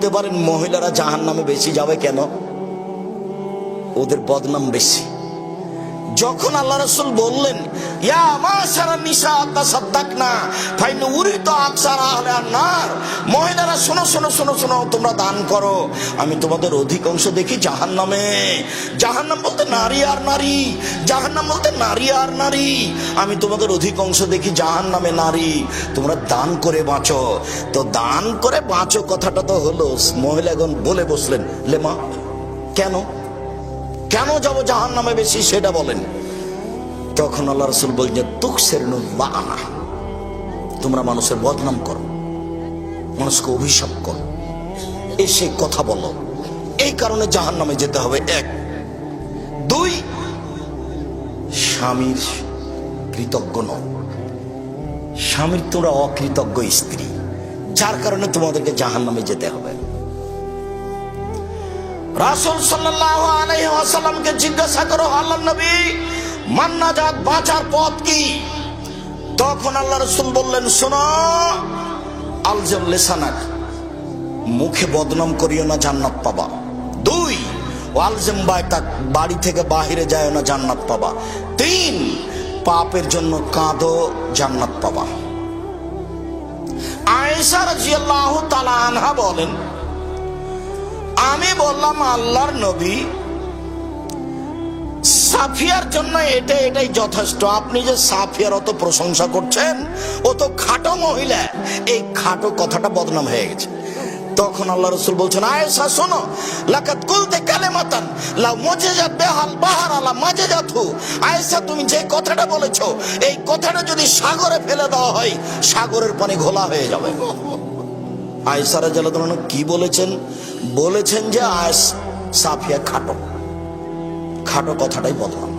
বলতে পারেন মহিলারা জাহান্নামে বেশি যাবে কেন? ওদের বদনাম বেশি। যখন আল্লাহ রাসূল বললেন ইয়া মাশারা নিসা তাসাদদাকনা ফাইন উরিত আকসারা আহলে আন-নার, মহিলারা শোনো শোনো শোনো শোনো, তোমরা দান করো, আমি তোমাদের অধিকাংশ দেখি জাহান্নামে। জাহান্নাম বলতে নারী আর নারী, জাহান্নাম বলতে নারী আর নারী, আমি তোমাদের অধিকাংশ দেখি জাহান্নামে নারী, তোমরা দান করে বাঁচো। তো দান করে বাঁচো কথাটা তো হলো, মহিলাগণ বলে বসলেন লেমা কেন কেন যাবো জাহান্নামে বেশি সেটা বলেন। তখন আল্লাহ রাসূল বলছেন তুকসিরুল লাআনা, তোমরা মানুষের বদনাম করো, মানুষকে অভিশাপ করো, এসে কথা বলো, এই কারণে জাহান্নামে যেতে হবে। এক। দুই, স্বামীর কৃতজ্ঞ নও, স্বামীর তোমরা অকৃতজ্ঞ স্ত্রী, যার কারণে তোমাদেরকে জাহান্নামে যেতে হবে। রাসূল সাল্লাল্লাহু আলাইহি ওয়াসাল্লামকে জিজ্ঞাসা করো আল্লাহর নবী মান নাজাত, বাঁচার পথ কি? তখন আল্লাহ রাসূল বললেন শোনো, আলজাম লিসানাক, মুখে বদনাম করিও না, জান্নাত পাবা। দুই, ওয়ালজাম বাইতাক, বাড়ি থেকে বাহিরে যায়ও না, জান্নাত পাবা। তিন, পাপের জন্য কাঁদো, জান্নাত পাবা। আয়েশা রাদিয়াল্লাহু তাআলা আনহা বলেন আমি বললাম আল্লাহর নবী সাফিয়ার জন্য এটাই যথেষ্ট, আপনি যে সাফিয়ার অত প্রশংসা করছেন, ও তো খাটো মহিলা, এই খাটো কথাটা বদনাম হয়ে গেছে। তখন আল্লাহ রাসূল বলছেন আয়েশা শোনো, লাকাত কুলতে কালিমাতান লা মুজিজাত বিহাল বাহর আলা মাজিজাতহু, আয়েশা তুমি যে কথাটা বলেছো, এই কথাটা যদি সাগরে ফেলে দেওয়া হয় সাগরের পানি ঘোলা হয়ে যাবে। আয়েশা রাদিয়াল্লাহু আনহা কি বলেছেন? বলেছেন যে সাফিয়া খাটো, খাটো কথাটাই বদনাম।